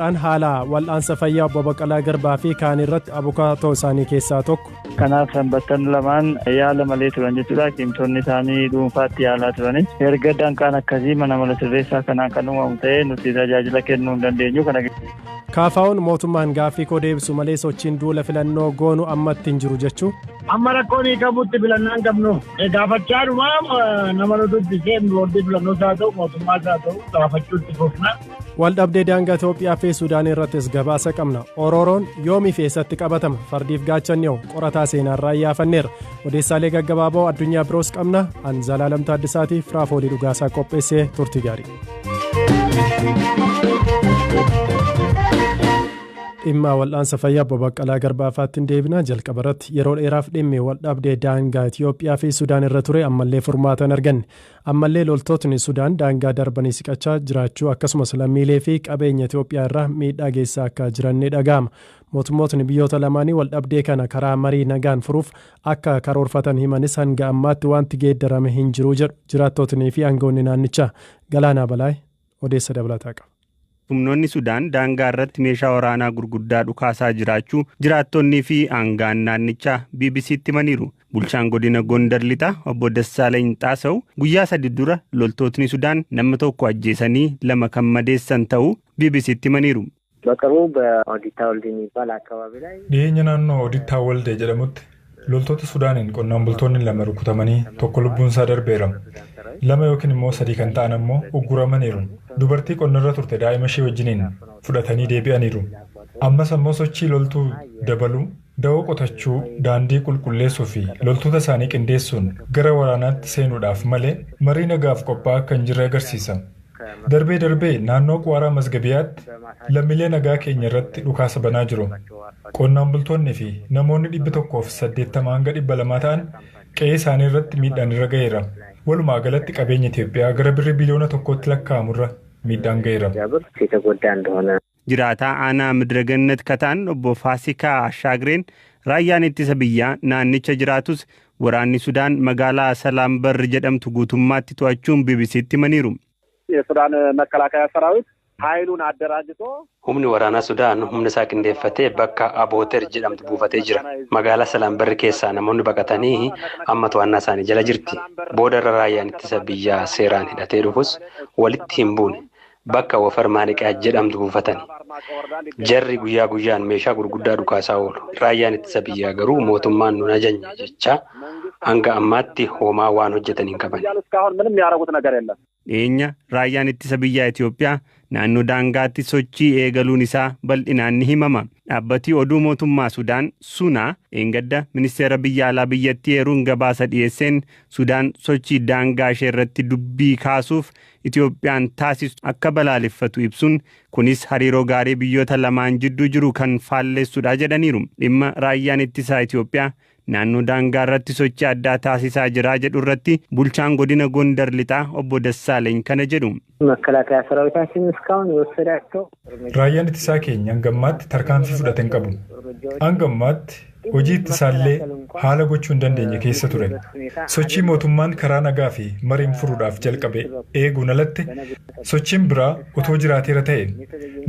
An haala wal'aansa fayyaa obbo Baqqalaa Garbaa fi kaan irratti abukaatoo isaanii keessaa tokko. Kanaaf sanbattan lamaan yaala malee turan jechuudha. Himtoonni isaanii dhuunfaatti yaalaa turani. Erga danqaan akkasii mana mala sirreessaa kanaan kan uumamu ta'ee nuti tajaajila kennuu hin dandeenyu kana. Kaafaa'uun mootummaan gaaffii koo deebisu malee sochiin duula filannoo goonu ammatti hin jiru jechuu. Amma rakkoon qabutti filannaan qabnu gaafachaa dhumaa nama nuti seen boordii filannoo isaa ta'u mootummaa isaa ta'u gaafachuutti fufna. Waldhabdee daangaa Itoophiyaa fi Sudaan irrattis gabaasa qabna. Orooroon yoomii fi eessatti qabatama? Fardiif gaachannoo qorataa seenaarraa iyyaafanneera. Odeessaalee gaggabaaboo addunyaa biroos qabna. An Zalaalam Taaddisaatiif Raafoolii Dhugaasaa qopheessee turtii gaarii. Dhimma wal'aansa fayyaa obbo Baqqalaa Garbaafaatti deebina. Jalqaba irratti yeroo dheeraaf dhimmi waldhabdee daangaa Itoophiyaa fi Sudaan irra ture ammallee furmaata hin arganne. Ammallee loltootni Sudaan daangaa darbanii siqachaa jiraachuu akkasumas lammiilee fi qabeenya Itoophiyaa irraa miidhaa geessaa akka jiran ni dhaga'ama. Mootummootni biyyoota lamaanii waldhabdee kana karaa marii nagaan furuuf akka karoorfatan himanis hanga ammaatti wanti geeddarame hin jiru jedhu jiraattootnii fi aangawoonni naannichaa. Galaanaa Balaay odeessa dabalataa qaba. Humnoonni Sudaan daangaa irratti meeshaa waraanaa gurguddaa dhukaasaa jiraachuu jiraattonnii fi aangaan naannichaa BBC'tti himaniiru. Bulchaan godina Gondar Lixaa obbo Dassaalany Xaasaw guyyaa 3 dura loltootni Sudaan nama tokko ajjeesanii 2 kan madeessan ta'uu BBC'tti himaniiru. በቅርቡ በኦዲታ ወልዴ የሚባል አካባቢ ላይ dhiyeenya naannoo Odittaa Waldee jedhamutti loltoota Sudaaniin qonnaan bultoonni 2 rukutamanii tokko lubbuun isaa darbeera. 2 yookiin immoo 3 kan ta'an ammoo ugguramaniiru. Dubartii qonnarra turte daa'ima ishee wajjiniin fudhatanii deebi'aniiru. Ammas ammoo sochii loltuu dabaluu, da'oo qotachuu, daandii qulqulleessuu fi loltoota isaanii qindeessuun gara waraanaatti seenuudhaaf malee marii nagaaf qophaa'aa akka hin jirre agarsiisa. Darbee naannoo Qwaaraa Masgabiyaatti lammiilee nagaa keenya irratti dhukaasa banaa jiru. Qonnaan bultoonni fi namoonni 180 hanga 200 ta'an qe'ee isaanii irratti miidhaan irra ga'eera. Walumaa galatti qabeenya Itoophiyaa gara birrii biliyoona 1tti lakkaa'amurra miidhaan ga'eera. Jiraataa aanaa Midragannat Kataan obbo Faasikaa Ashaagreen raayyaan ittisa biyyaa naannicha jiraatus waraanni Sudaan magaalaa Salaambar jedhamtu guutummaatti to'achuun BBC'tti himaniiru. የሱዳን መከላከያ ሰራዊት ኃይሉን አደራጅቶ humni waraanaa Sudaan humna isaa qindeeffatee bakka Abooter jedhamtu buufatee jira. Magaalaa Salaambar keessaa namoonni baqatanii amma to'annaa isaanii jala jirti. Booda raayyaan ittisa biyyaa seeraan hidhatee dhufus walitti hin buune. Bakka Wafar Maaliqaa jedhamtu buufatani. Jarri guyyaa guyyaan meeshaa gurguddaa dhukaasaa oolu. Raayyaan ittisa biyyaa garuu mootummaan nun ajajne jecha hanga ammaatti homaa waan hojjetan hin qaban. Dhiyeenya raayyaan ittisa biyyaa Itoophiyaa naannoo daangaatti sochii eegaluun isaa bal'inaan ni himama. Dhaabbatni oduu mootummaa Sudaan Sunaa eengadda ministeera biyya alaa biyyattii eeruun gabaasa dhiyeesseen Sudaan sochii daangaa ishee irratti dubbii kaasuuf Itoophiyaan taasisu akka balaaleffatu ibsuun kunis hariiroo gaarii biyyoota lamaan jidduu jiru kan faallessudha jedhaniiru. Dhimma raayyaan ittisaa Itoophiyaa naannoo daangaa irratti sochii addaa taasisaa jira jedhu irratti bulchaan godina Gondar Lixaa obbo Dassaalany kana jedhu. መከላከያ ሰራዊታችን እስካሁን የወሰዳቸው raayyaan ittisaa keenya hangammaatti tarkaanfii fudhatan qabu. Hangammaatti hojii ittisaallee haala gochuu hin dandeenye keessa ture. Sochii mootummaan karaa nagaa fi mariin furuudhaaf jalqabe eeguun alatti sochiin biraa otoo jiraateera ta'e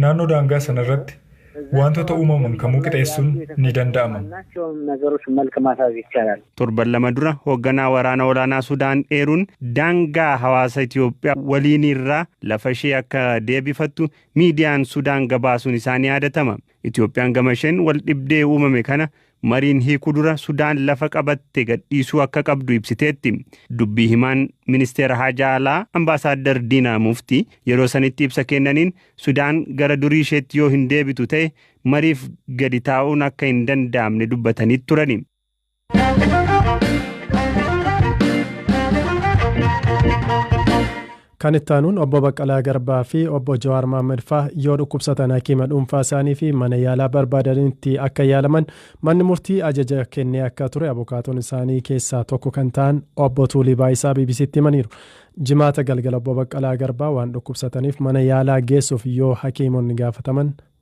naannoo daangaa sana irratti wantoota uumaman kamuu qixeessuun ni danda'ama. Torban 2 dura hoogganaa waraana olaanaa Sudaan eeruun daangaa hawaasa Itoophiyaa waliin irraa lafa ishee akka deebifattu miidiyaan Sudaan gabaasuun isaanii yaadatama. Itoophiyaan gama isheen wal dhibdee uumame kana mariin hiikuu dura Sudaan lafa qabatte gadhiisuu akka qabdu ibsiteetti. Dubbii himaan ministeera Haajaa Alaa Ambaasaadder Diinaa Muftii yeroo sanitti ibsa kennaniin Sudaan gara durii isheetti yoo hin deebitu ta'e mariif gadi taa'uun akka hin danda'amne dubbatanii turani. Kan ittaanuun obbo Baqqalaa Garbaa fi obbo Jawaar Mohaammed fa'aa yoo dhukkubsatan hakiima dhuunfaa isaanii fi mana yaalaa barbaadanitti akka yaalaman manni murtii ajaja kennee akka ture abukaatoon isaanii keessaa tokko kan ta'an obbo Tuulii Baayisaa BBC'tti himaniiru. Jimaata galgala obbo Baqqalaa Garbaa waan dhukkubsataniif mana yaalaa geessuuf yoo hakiimonni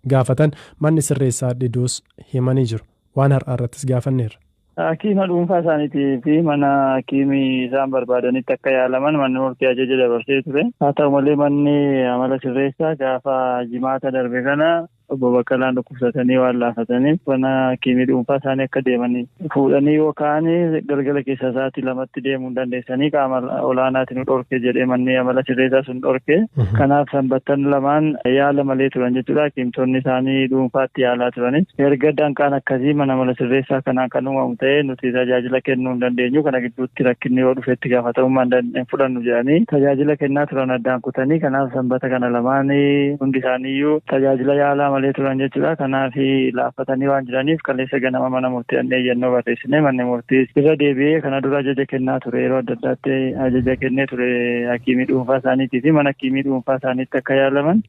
gaafatan manni sirreessaa diduus himanii jiru. Waan har'aa irrattis gaafanneerra. Hakiima dhuunfaa isaaniitii fi mana hakiimii isaan barbaadanitti akka yaalaman manni murtii ajaja dabarsee ture. Haa ta'u malee manni amala sirreessaa gaafa jimaata darbe kana obbo Baqqalaan dhukkubsatanii waan laafataniif mana hakiimii dhuunfaa isaanii akka deemanii fuudhanii yookaan galgala keessa sa'aatii lamatti deemuu hin dandeessanii qaama olaanaatiin dhorke jedhee manni amala sirreessaa sun dhorke. Kanaaf sanbattan lamaan yaala malee turan jechuudha. Hakiimtonni isaanii dhuunfaatti yaalaa turanis erga danqaan akkasii mana amala sirreessaa kanaan kan uumamu ta'ee nuti tajaajila kennuu hin dandeenyu. Kana gidduutti rakkinni yoo dhufetti gaafatamummaan hin fudhannu jedhanii tajaajila kennaa turan addaan kutanii. Kanaaf sanbata kana lamaan hundi isaaniiyyuu tajaajila yaalaa malee turan jechuudha. Kanaaf laaffatanii waan jiraniif kaleessa ganama mana murtii eeyyannoo barreessine manni murtii irra deebi'ee kana dura ajaja kennaa ture. Yeroo adda addaatti ajaja kennee ture hakiimii dhuunfaa isaaniitii fi mana hakiimii dhuunfaa isaaniitti akka yaalaman.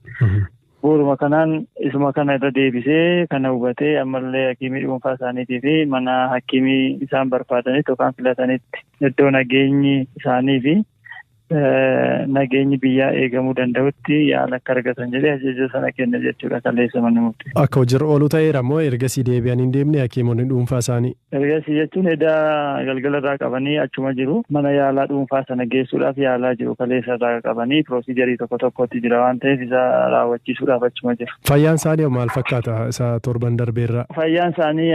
Bu'uuruma kanaan isuma kana irra deebisee kana hubatee ammallee hakiimii dhuunfaa isaaniitii fi mana hakiimii isaan barbaadanitti yookaan filatanitti iddoo nageenyi isaanii fi nageenyi biyyaa eegamuu danda'utti yaala akka argatan jedhee ajaja sana kenne jechuudha kaleessa manni murtii. Akka hojiirra oolu ta'eera moo ergasii deebi'anii hin deemne hakiimonni dhuunfaa isaanii? Ergasii jechuun edaa galgala irraa qabanii achuma jiru. Mana yaalaa dhuunfaa sana geessuudhaaf yaalaa jiru. Kaleessa irraa qabanii piroosiijarii tokko tokkotti jira waan ta'eef isa raawwachiisuudhaaf achuma jiru. Fayyaan isaanii maal fakkaata isa torban darbeerra? Fayyaan isaanii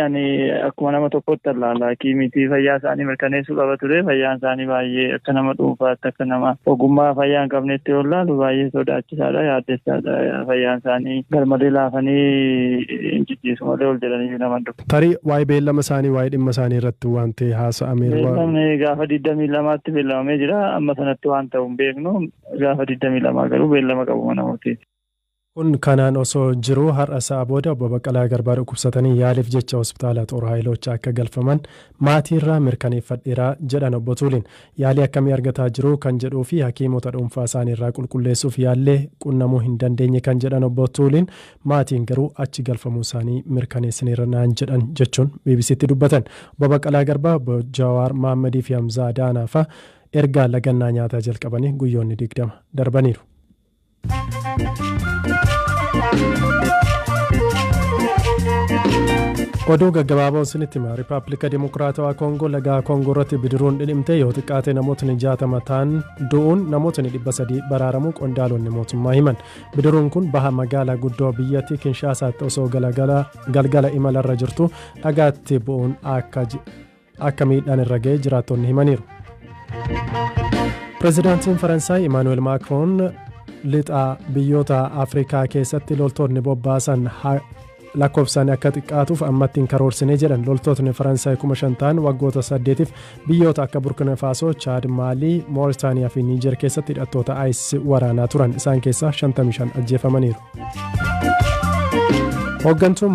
akkuma nama tokkotti allaala. Hakiimiitii fayyaa isaanii mirkaneessuu qaba ture. Fayyaan isaanii baay'ee akka nama dhuunfaatti akka nama ogummaa fayyaa hin qabnetti yoo ilaalu baay'ee sodaachisaadha, yaaddessaadha. Fayyaan isaanii garmalee laafanii hin jijjiisu malee ol jedhanii nama dhufu. Tarii waa'ee beellama isaanii waa'ee dhimma isaanii irratti waan ta'e haasa'ameera. Beellamni gaafa 22tti beellamamee jira. Amma sanatti waan ta'u hin beeknu. Gaafa 22 garuu beellama qabu mana murtiiti. Kun kanaan osoo jiru har'a sa'a booda obbo Baqqalaa Garbaa dhukkubsatanii yaaliif jecha hospitaala Xoor Haayiloocha akka galfaman maatiirraa mirkaneeffadheera jedhan obbo Tuuliin. Yaalii akkamii argataa jiru kan jedhuu fi hakiimota dhuunfaa isaaniirraa qulqulleessuuf yaallee qunnamuu hin dandeenye kan jedhan obbo Tuuliin maatiin garuu achi galfamuu isaanii mirkaneessineera naan jedhan jechuun BBCtti dubbatan. Obbo Baqqalaa Garbaa, obbo Jawaar Maammadii fi Hamzaa Adaanaa fa'a ergaa lagannaa nyaataa jalqabanii guyyoonni 20 darbaniiru. Oduu gaggabaaboo isinitti hima. Rippaabilika Dimokiraatawaa Koongoo laga Koongoo irratti bidiruun dhidhimte yoo xiqqaate namootni 60 ta'an du'uun namootni 300 baraaramuu qondaalonni mootummaa himan. Bidiruun kun baha magaalaa guddoo biyyattii Kinshaasaatti osoo galgala imalarra jirtu dhagaatti bu'uun akka miidhaan irra ga'e jiraattonni himaniiru. Pireezidaantiin Faransaay Emmanuel Macron lixa biyyoota Afrikaa keessatti loltoonni bobbaasan lakkoofsaan akka xiqqaatuuf ammatti hin karoorsinee jedhan. Loltootni Faransaay 5,000 ta'an waggoota 8f biyyoota akka Burkina Faso, Chaad, Maalii, Mooritaaniyaa fi Niijer keessatti hidhattoota ISIS waraanaa turan. Isaan keessaa 55 ajjeefamaniiru. Hooggantuun